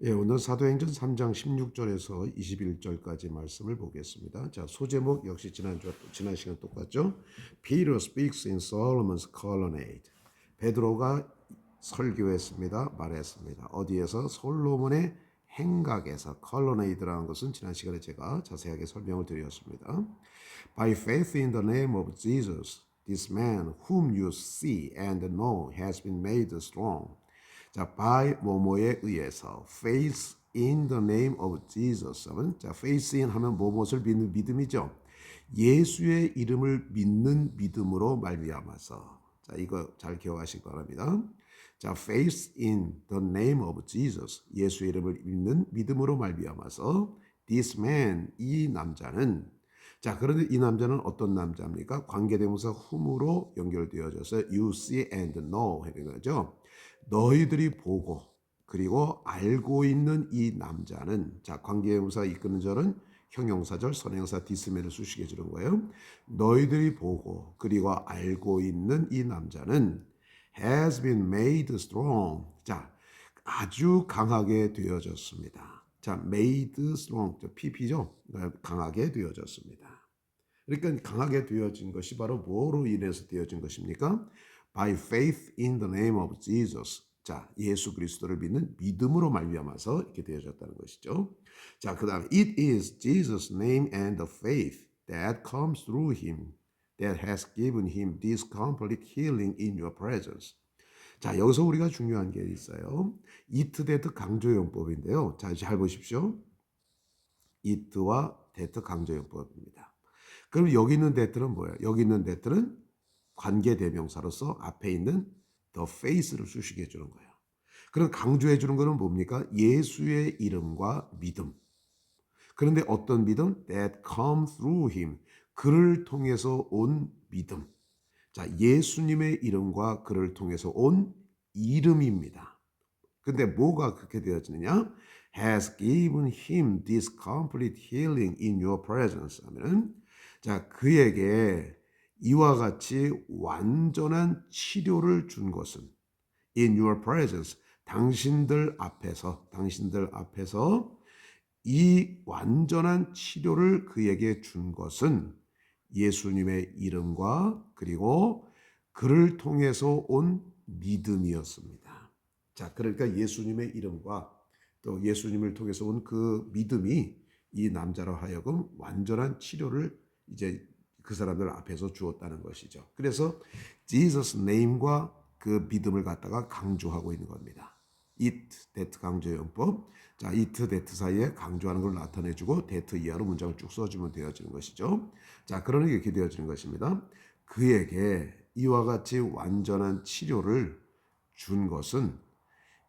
예, 오늘 사도행전 3장 16절에서 21절까지 말씀을 보겠습니다. 자, 소제목 역시 지난 시간 똑같죠? Peter speaks in Solomon's colonnade. 베드로가 설교했습니다. 말했습니다. 어디에서? 솔로몬의 행각에서. colonnade라는 것은 지난 시간에 제가 자세하게 설명을 드렸습니다. By faith in the name of Jesus, this man whom you see and know has been made strong. 자, by 뭐뭐에 의해서 faith in the name of Jesus 하면 자, faith in 하면 무엇을 믿는 믿음이죠. 예수의 이름을 믿는 믿음으로 말미암아서 자, 이거 잘 기억하시기 바랍니다. 자, faith in the name of Jesus 예수의 이름을 믿는 믿음으로 말미암아서 this man 이 남자는 자, 그런데 이 남자는 어떤 남자입니까? 관계대명사 whom으로 연결되어져서 you see and know 하는 거죠. 너희들이 보고 그리고 알고 있는 이 남자는 자, 관계대명사 이끄는 절은 형용사절 선행사 디스메를 수식해 주는 거예요. 너희들이 보고 그리고 알고 있는 이 남자는 has been made strong. 자, 아주 강하게 되어졌습니다. 자, made strong. pp죠. 강하게 되어졌습니다. 그러니까 강하게 되어진 것이 바로 뭐로 인해서 되어진 것입니까? By faith in the name of Jesus. 자, 예수 그리스도를 믿는 믿음으로 말미암아서 이렇게 되어졌다는 것이죠. 자, 그다음 it is Jesus' name and the faith that comes through him that has given him this complete healing in your presence. 자, 여기서 우리가 중요한 게 있어요. it that 강조용법인데요. 자, 잘 보십시오. it와 that 강조용법입니다. 그럼 여기 있는 that는 뭐예요? 여기 있는 that는 관계대명사로서 앞에 있는 the faith를 수식해 주는 거예요. 그럼 강조해 주는 거는 뭡니까? 예수의 이름과 믿음. 그런데 어떤 믿음? That come through him. 그를 통해서 온 믿음. 자, 예수님의 이름과 그를 통해서 온 이름입니다. 근데 뭐가 그렇게 되어지느냐? Has given him this complete healing in your presence. 하면은 자, 그에게 이와 같이 완전한 치료를 준 것은 in your presence. 당신들 앞에서 이 완전한 치료를 그에게 준 것은 예수님의 이름과 그리고 그를 통해서 온 믿음이었습니다. 자, 그러니까 예수님의 이름과 또 예수님을 통해서 온 그 믿음이 이 남자로 하여금 완전한 치료를 이제 그 사람들 앞에서 주었다는 것이죠. 그래서 Jesus name과 그 믿음을 갖다가 강조하고 있는 겁니다. it, that 강조용법. 자, it, that 사이에 강조하는 걸 나타내주고 that 이하로 문장을 쭉 써주면 되어지는 것이죠. 자, 그러니 이렇게 되어지는 것입니다. 그에게 이와 같이 완전한 치료를 준 것은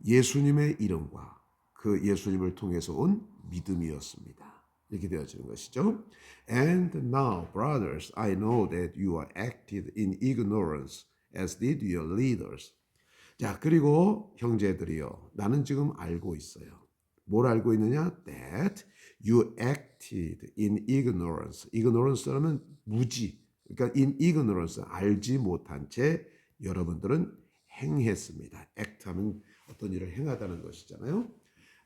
예수님의 이름과 그 예수님을 통해서 온 믿음이었습니다. 이렇게 되어지는 것이죠. And now, brothers, I know that you are acted in ignorance, as did your leaders. 자, 그리고 형제들이요, 나는 지금 알고 있어요. 뭘 알고 있느냐? That you acted in ignorance. ignorance라면 무지. 그러니까 in ignorance, 알지 못한 채 여러분들은 행했습니다. act하면 어떤 일을 행하다는 것이잖아요.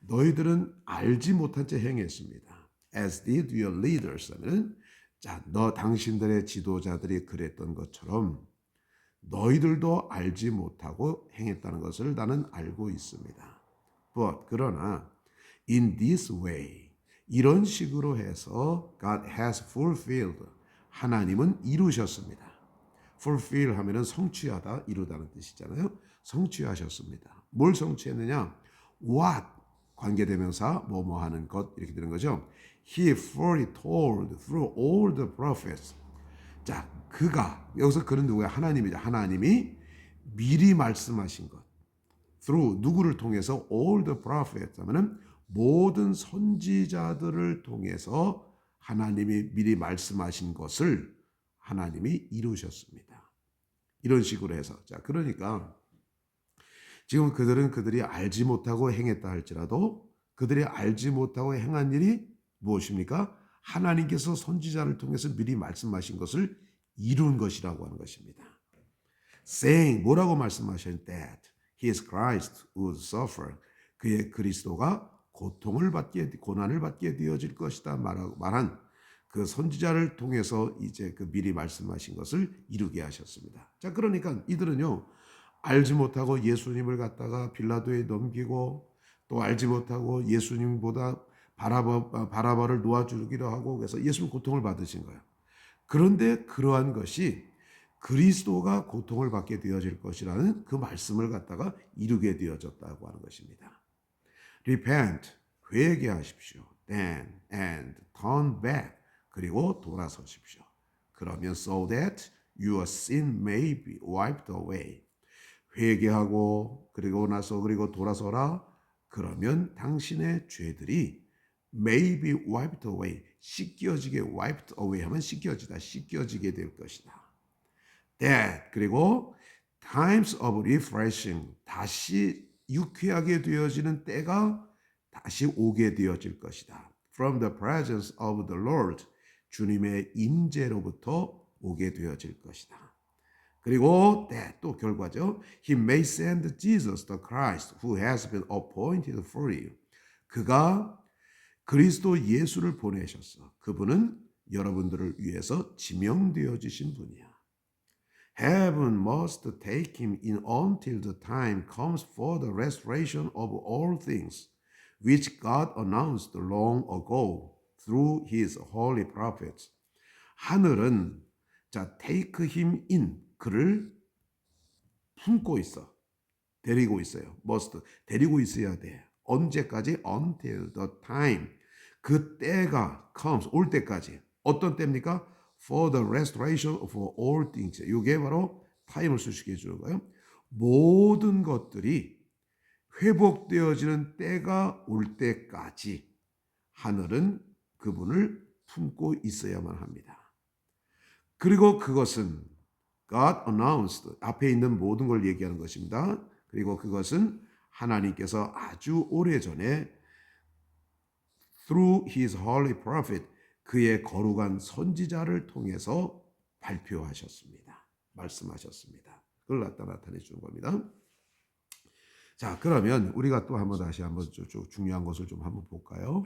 너희들은 알지 못한 채 행했습니다. As did your leaders 하면 자, 당신들의 지도자들이 그랬던 것처럼 너희들도 알지 못하고 행했다는 것을 나는 알고 있습니다. But 그러나 in this way 이런 식으로 해서 God has fulfilled 하나님은 이루셨습니다. fulfill 하면은 성취하다, 이루다는 뜻이잖아요. 성취하셨습니다. 뭘 성취했느냐? What 관계대명사 뭐뭐 하는 것 이렇게 되는 거죠. He foretold through all the prophets. 자, 그가 여기서 그는 누구야? 하나님이죠. 하나님이 미리 말씀하신 것. through 누구를 통해서 all the prophets 하면은 모든 선지자들을 통해서 하나님이 미리 말씀하신 것을 하나님이 이루셨습니다. 이런 식으로 해서 자, 그러니까 지금 그들이 알지 못하고 행했다 할지라도 그들이 알지 못하고 행한 일이 무엇입니까? 하나님께서 선지자를 통해서 미리 말씀하신 것을 이룬 것이라고 하는 것입니다. Saying 뭐라고 말씀하셨는데 that his Christ would suffer 그의 그리스도가 고난을 받게 되어질 것이다 말한 그 선지자를 통해서 이제 그 미리 말씀하신 것을 이루게 하셨습니다. 자, 그러니까 이들은요, 알지 못하고 예수님을 갖다가 빌라도에 넘기고 또 알지 못하고 예수님보다 바라바를 놓아주기도 하고 그래서 예수님 고통을 받으신 거예요. 그런데 그러한 것이 그리스도가 고통을 받게 되어질 것이라는 그 말씀을 갖다가 이루게 되어졌다고 하는 것입니다. Repent, 회개하십시오. Then and turn back, 그리고 돌아서십시오. 그러면 so that your sin may be wiped away. 회개하고 그리고 돌아서라. 그러면 당신의 죄들이 may be wiped away, 씻겨지게, wiped away 하면 씻겨지게 될 것이다. That, 그리고 times of refreshing, 다시 유쾌하게 되어지는 때가 다시 오게 되어질 것이다. From the presence of the Lord, 주님의 임재로부터 오게 되어질 것이다. 그리고 또 결과죠. He may send Jesus the Christ who has been appointed for you. 그가 그리스도 예수를 보내셨어. 그분은 여러분들을 위해서 지명되어지신 분이야. Heaven must take him in until the time comes for the restoration of all things, which God announced long ago through his holy prophets. 하늘은 take him in, 그를 품고 있어. 데리고 있어요. must, 데리고 있어야 돼. 언제까지? until the time, 그 때가 comes, 올 때까지. 어떤 때입니까? for the restoration of all things. 이게 바로 타임을 수식해 주는 거예요. 모든 것들이 회복되어지는 때가 올 때까지 하늘은 그분을 품고 있어야만 합니다. 그리고 그것은 God announced, 앞에 있는 모든 걸 얘기하는 것입니다. 그리고 그것은 하나님께서 아주 오래전에 through his holy prophet, 그의 거룩한 선지자를 통해서 발표하셨습니다. 말씀하셨습니다. 그걸 나타내 주는 겁니다. 자, 그러면 우리가 또 다시 한번 중요한 것을 좀 한번 볼까요?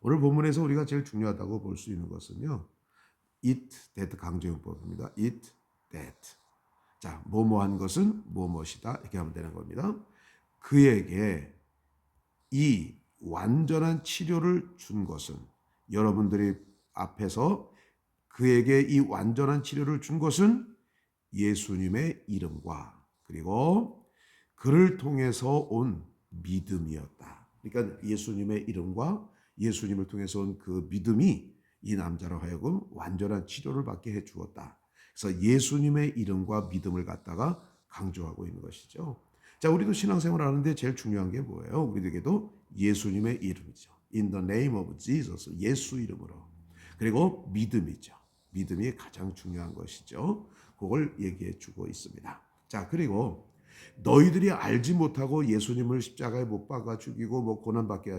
오늘 본문에서 우리가 제일 중요하다고 볼 수 있는 것은요, it, that 강조용법입니다. it, that. 자, 뭐뭐한 것은 뭐뭐이다 이렇게 하면 되는 겁니다. 그에게 이 완전한 치료를 준 것은, 여러분들이 앞에서 그에게 이 완전한 치료를 준 것은 예수님의 이름과 그리고 그를 통해서 온 믿음이었다. 그러니까 예수님의 이름과 예수님을 통해서 온 그 믿음이 이 남자로 하여금 완전한 치료를 받게 해 주었다. 그래서 예수님의 이름과 믿음을 갖다가 강조하고 있는 것이죠. 자, 우리도 신앙생활 하는데 제일 중요한 게 뭐예요? 우리에게도 예수님의 이름이죠. In the name of Jesus, 예수 이름으로. 그리고 믿음이죠. 믿음이 가장 중요한 것이죠. 그걸 얘기해 주고 있습니다. 자, 그리고 너희들이 알지 못하고 예수님을 십자가에 못 박아 죽이고 고난받게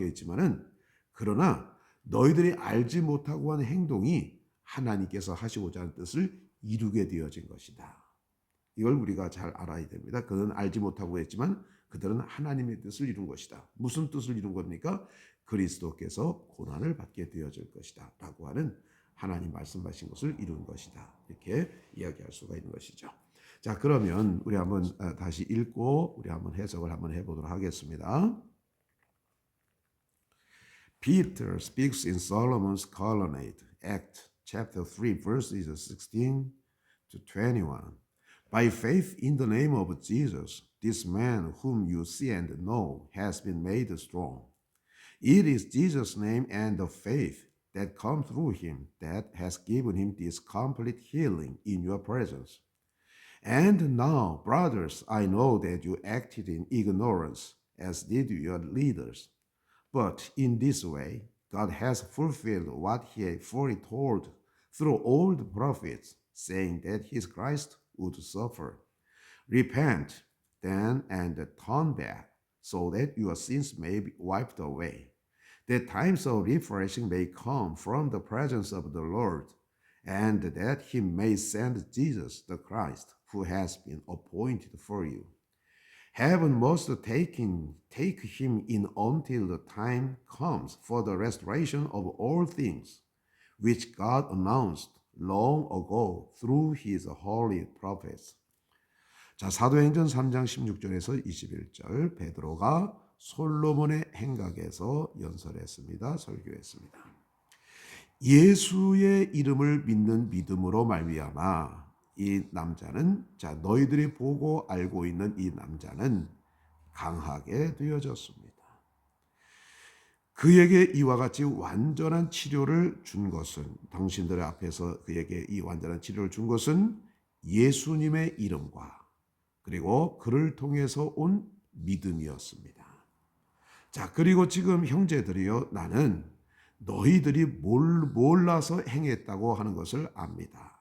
했지만은, 그러나 너희들이 알지 못하고 한 행동이 하나님께서 하시고자 하는 뜻을 이루게 되어진 것이다. 이걸 우리가 잘 알아야 됩니다. 그는 알지 못하고 했지만 그들은 하나님의 뜻을 이룬 것이다. 무슨 뜻을 이룬 겁니까? 그리스도께서 고난을 받게 되어질 것이다 라고 하는 하나님 말씀하신 것을 이룬 것이다. 이렇게 이야기할 수가 있는 것이죠. 자, 그러면 우리 한번 다시 읽고 우리 한번 해석을 한번 해보도록 하겠습니다. Peter speaks in Solomon's colonnade, Act chapter 3, verses 16 to 21. By faith in the name of Jesus, this man whom you see and know has been made strong. It is Jesus' name and the faith that come through him that has given him this complete healing in your presence. And now, brothers, I know that you acted in ignorance, as did your leaders. But in this way, God has fulfilled what he had foretold through all the prophets, saying that his Christ would suffer. Repent then and turn back, so that your sins may be wiped away, that times of refreshing may come from the presence of the Lord, and that he may send Jesus the Christ, who has been appointed for you. Heaven must take him in until the time comes for the restoration of all things, which God announced long ago through his holy prophets. 자, 사도행전 3장 16절에서 21절 베드로가 솔로몬의 행각에서 연설했습니다. 설교했습니다. 예수의 이름을 믿는 믿음으로 말미암아 이 남자는, 자, 너희들이 보고 알고 있는 이 남자는 강하게 되어졌습니다. 그에게 이와 같이 완전한 치료를 준 것은, 당신들의 앞에서 그에게 이 완전한 치료를 준 것은 예수님의 이름과 그리고 그를 통해서 온 믿음이었습니다. 자, 그리고 지금 형제들이요, 나는 너희들이 몰라서 행했다고 하는 것을 압니다.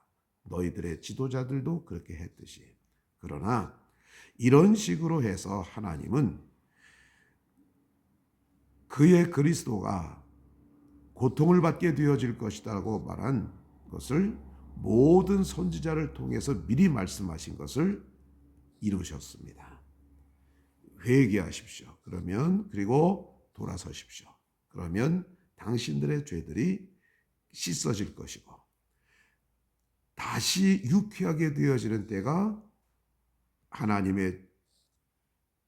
너희들의 지도자들도 그렇게 했듯이. 그러나 이런 식으로 해서 하나님은 그의 그리스도가 고통을 받게 되어질 것이라고 말한 것을 모든 선지자를 통해서 미리 말씀하신 것을 이루셨습니다. 회개하십시오. 그러면, 그리고 돌아서십시오. 그러면 당신들의 죄들이 씻어질 것이고 다시 유쾌하게 되어지는 때가 하나님의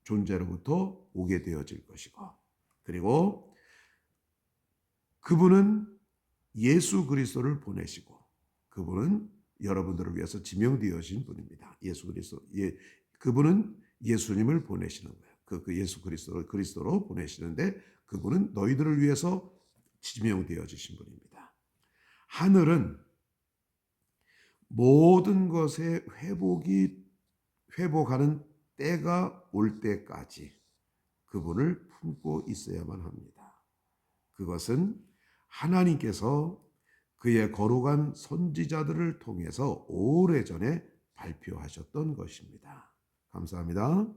존재로부터 오게 되어질 것이고, 그리고 그분은 예수 그리스도를 보내시고 그분은 여러분들을 위해서 지명되어진 분입니다. 예수 그리스도, 그분은 예수님을 보내시는 거예요. 그 예수 그리스도로 보내시는데 그분은 너희들을 위해서 지명되어지신 분입니다. 하늘은 모든 것의 회복하는 때가 올 때까지 그분을 품고 있어야만 합니다. 그것은 하나님께서 그의 거룩한 선지자들을 통해서 오래전에 발표하셨던 것입니다. 감사합니다.